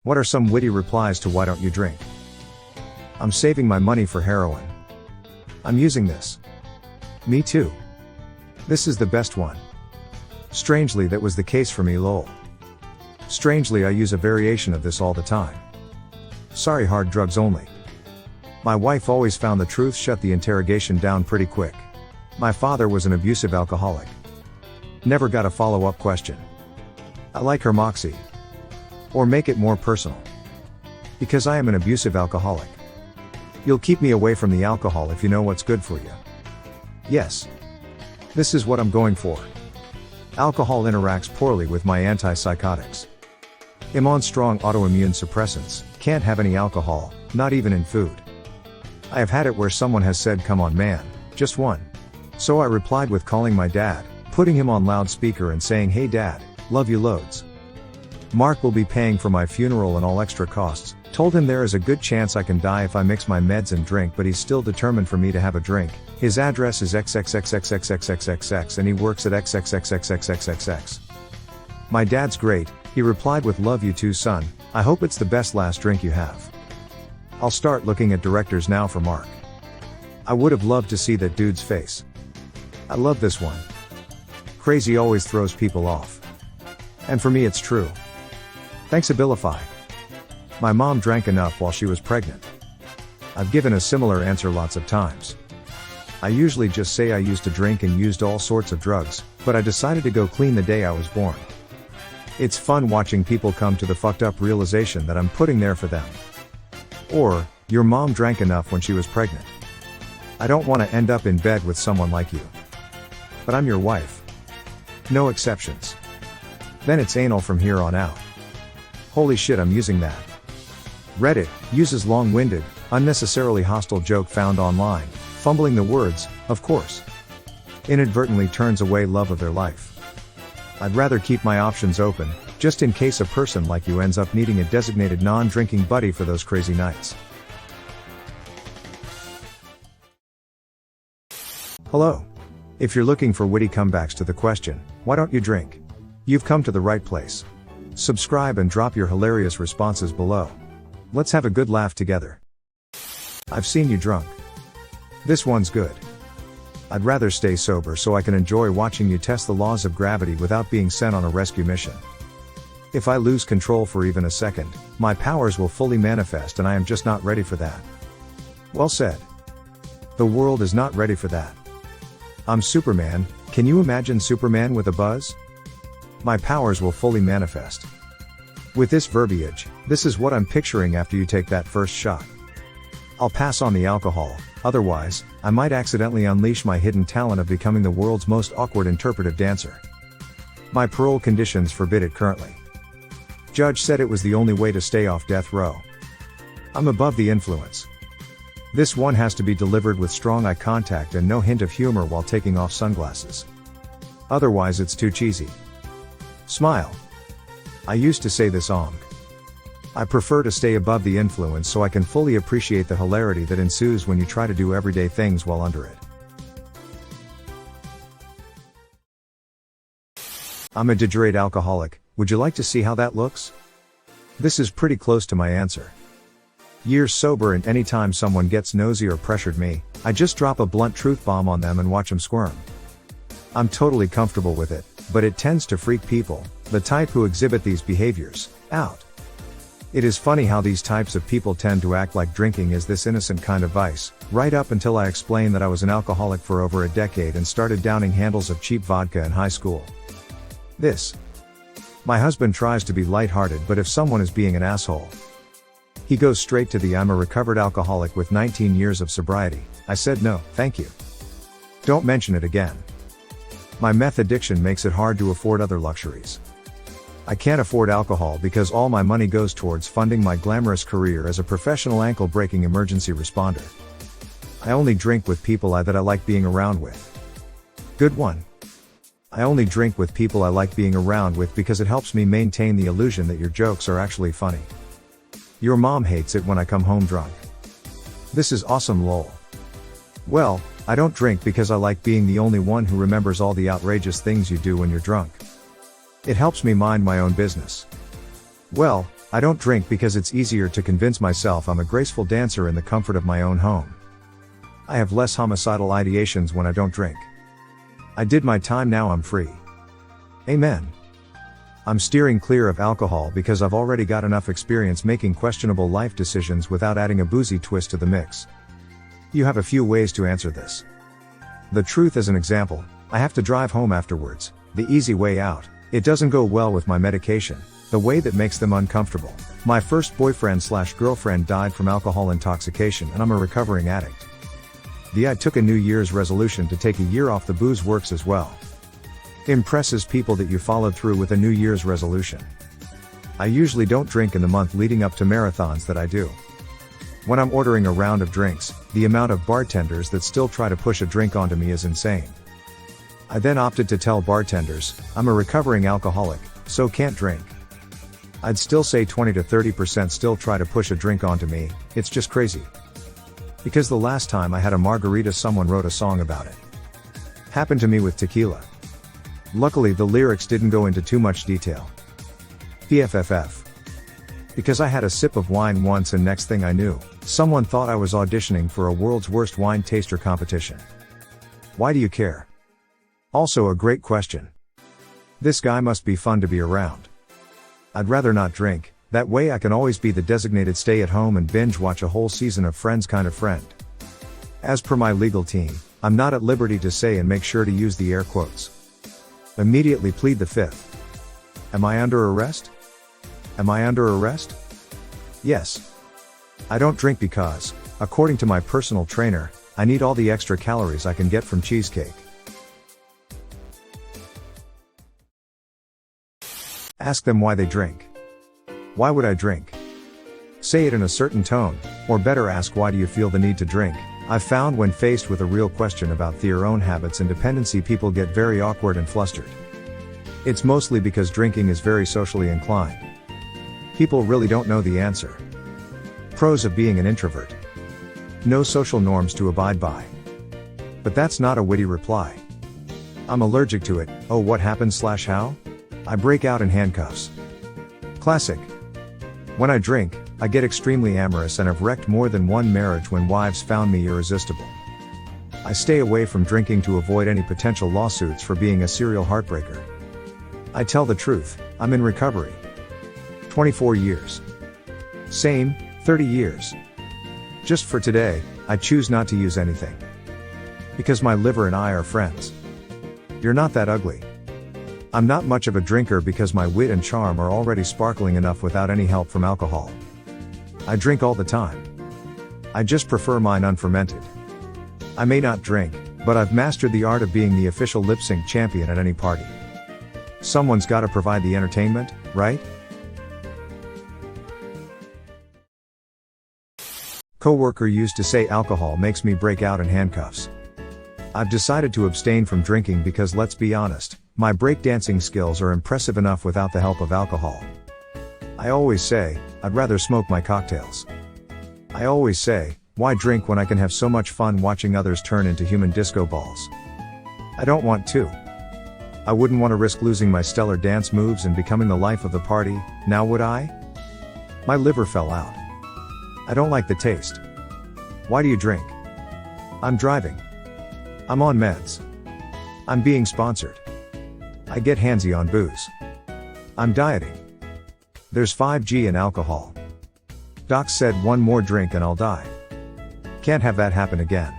What are some witty replies to why don't you drink? I'm saving my money for heroin. I'm using this. Me too. This is the best one. Strangely, that was the case for me, lol. Strangely, I use a variation of this all the time. Sorry, hard drugs only. My wife always found the truth shut the interrogation down pretty quick. My father was an abusive alcoholic. Never got a follow-up question. I like her moxie. Or make it more personal. Because I am an abusive alcoholic. You'll keep me away from the alcohol if you know what's good for you. Yes. This is what I'm going for. Alcohol interacts poorly with my antipsychotics. I'm on strong autoimmune suppressants, can't have any alcohol, not even in food. I have had it where someone has said, "Come on man, just one." So I replied with calling my dad, putting him on loudspeaker and saying, "Hey dad, love you loads. Mark will be paying for my funeral and all extra costs." Told him there is a good chance I can die if I mix my meds and drink, but he's still determined for me to have a drink. His address is XXXXXXXXX and he works at XXXXXXXX. My dad's great, he replied with, "Love you too son, I hope it's the best last drink you have." I'll start looking at directors now for Mark. I would have loved to see that dude's face. I love this one. Crazy always throws people off. And for me it's true. Thanks Abilify. My mom drank enough while she was pregnant. I've given a similar answer lots of times. I usually just say I used to drink and used all sorts of drugs, but I decided to go clean the day I was born. It's fun watching people come to the fucked up realization that I'm putting there for them. Or, your mom drank enough when she was pregnant. I don't want to end up in bed with someone like you. But I'm your wife. No exceptions. Then it's anal from here on out. Holy shit, I'm using that. Reddit uses long-winded, unnecessarily hostile joke found online, fumbling the words, of course. Inadvertently turns away love of their life. I'd rather keep my options open, just in case a person like you ends up needing a designated non-drinking buddy for those crazy nights. Hello. If you're looking for witty comebacks to the question, why don't you drink? You've come to the right place. Subscribe and drop your hilarious responses below. Let's have a good laugh together. I've seen you drunk. This one's good. I'd rather stay sober so I can enjoy watching you test the laws of gravity without being sent on a rescue mission. If I lose control for even a second, my powers will fully manifest and I am just not ready for that. Well said. The world is not ready for that. I'm Superman, can you imagine Superman with a buzz? My powers will fully manifest. With this verbiage, this is what I'm picturing after you take that first shot. I'll pass on the alcohol, otherwise, I might accidentally unleash my hidden talent of becoming the world's most awkward interpretive dancer. My parole conditions forbid it currently. Judge said it was the only way to stay off death row. I'm above the influence. This one has to be delivered with strong eye contact and no hint of humor while taking off sunglasses. Otherwise it's too cheesy. Smile. I used to say this I prefer to stay above the influence so I can fully appreciate the hilarity that ensues when you try to do everyday things while under it. I'm a degenerate alcoholic, would you like to see how that looks? This is pretty close to my answer. Years sober and anytime someone gets nosy or pressured me, I just drop a blunt truth bomb on them and watch them squirm. I'm totally comfortable with it, but it tends to freak people, the type who exhibit these behaviors, out. It is funny how these types of people tend to act like drinking is this innocent kind of vice, right up until I explain that I was an alcoholic for over a decade and started downing handles of cheap vodka in high school. My husband tries to be lighthearted, but if someone is being an asshole, he goes straight to the "I'm a recovered alcoholic with 19 years of sobriety." I said no, thank you. Don't mention it again. My meth addiction makes it hard to afford other luxuries. I can't afford alcohol because all my money goes towards funding my glamorous career as a professional ankle-breaking emergency responder. I only drink with people that I like being around with. Good one. I only drink with people I like being around with because it helps me maintain the illusion that your jokes are actually funny. Your mom hates it when I come home drunk. This is awesome lol. Well, I don't drink because I like being the only one who remembers all the outrageous things you do when you're drunk. It helps me mind my own business. Well, I don't drink because it's easier to convince myself I'm a graceful dancer in the comfort of my own home. I have less homicidal ideations when I don't drink. I did my time, now I'm free. Amen. I'm steering clear of alcohol because I've already got enough experience making questionable life decisions without adding a boozy twist to the mix. You have a few ways to answer this. The truth as an example, I have to drive home afterwards. The easy way out, it doesn't go well with my medication, the way that makes them uncomfortable. My first boyfriend/girlfriend died from alcohol intoxication and I'm a recovering addict. I took a New Year's resolution to take a year off the booze works as well. Impresses people that you followed through with a New Year's resolution. I usually don't drink in the month leading up to marathons that I do. When I'm ordering a round of drinks, the amount of bartenders that still try to push a drink onto me is insane. I then opted to tell bartenders, I'm a recovering alcoholic, so can't drink. I'd still say 20 to 30% still try to push a drink onto me, it's just crazy. Because the last time I had a margarita someone wrote a song about it. Happened to me with tequila. Luckily the lyrics didn't go into too much detail. PFFF. Because I had a sip of wine once and next thing I knew, someone thought I was auditioning for a world's worst wine taster competition. Why do you care? Also a great question. This guy must be fun to be around. I'd rather not drink, that way I can always be the designated stay at home and binge watch a whole season of Friends kind of friend. As per my legal team, I'm not at liberty to say and make sure to use the air quotes. Immediately plead the fifth. Am I under arrest? Am I under arrest? Yes. I don't drink because, according to my personal trainer, I need all the extra calories I can get from cheesecake. Ask them why they drink. Why would I drink? Say it in a certain tone, or better ask why do you feel the need to drink. I've found when faced with a real question about their own habits and dependency, people get very awkward and flustered. It's mostly because drinking is very socially inclined. People really don't know the answer. Pros of being an introvert. No social norms to abide by. But that's not a witty reply. I'm allergic to it. Oh, what happens/how? I break out in handcuffs. Classic. When I drink, I get extremely amorous and have wrecked more than one marriage when wives found me irresistible. I stay away from drinking to avoid any potential lawsuits for being a serial heartbreaker. I tell the truth, I'm in recovery. 24 years. Same, 30 years. Just for today, I choose not to use anything. Because my liver and I are friends. You're not that ugly. I'm not much of a drinker because my wit and charm are already sparkling enough without any help from alcohol. I drink all the time. I just prefer mine unfermented. I may not drink, but I've mastered the art of being the official lip sync champion at any party. Someone's gotta provide the entertainment, right? Coworker used to say alcohol makes me break out in handcuffs. I've decided to abstain from drinking because, let's be honest, my breakdancing skills are impressive enough without the help of alcohol. I always say, I'd rather smoke my cocktails. I always say, why drink when I can have so much fun watching others turn into human disco balls? I don't want to. I wouldn't want to risk losing my stellar dance moves and becoming the life of the party, now would I? My liver fell out. I don't like the taste. Why do you drink? I'm driving. I'm on meds. I'm being sponsored. I get handsy on booze. I'm dieting. There's 5G in alcohol. Doc said one more drink and I'll die. Can't have that happen again.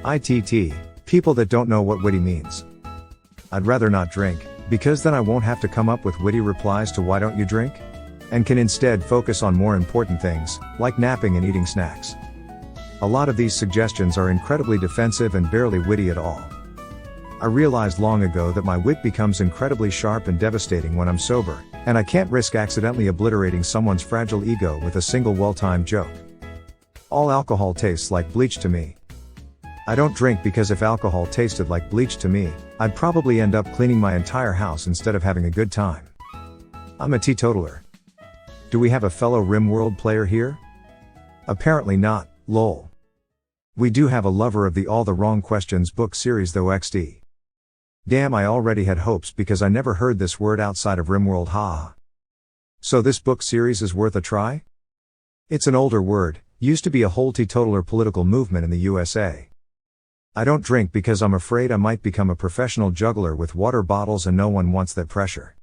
ITT, people that don't know what witty means. I'd rather not drink, because then I won't have to come up with witty replies to why don't you drink? And can instead focus on more important things, like napping and eating snacks. A lot of these suggestions are incredibly defensive and barely witty at all. I realized long ago that my wit becomes incredibly sharp and devastating when I'm sober, and I can't risk accidentally obliterating someone's fragile ego with a single well-timed joke. All alcohol tastes like bleach to me. I don't drink because if alcohol tasted like bleach to me, I'd probably end up cleaning my entire house instead of having a good time. I'm a teetotaler. Do we have a fellow RimWorld player here? Apparently not, lol. We do have a lover of the All the Wrong Questions book series though XD. Damn, I already had hopes because I never heard this word outside of RimWorld, haha. So this book series is worth a try? It's an older word, used to be a whole teetotaler political movement in the USA. I don't drink because I'm afraid I might become a professional juggler with water bottles and no one wants that pressure.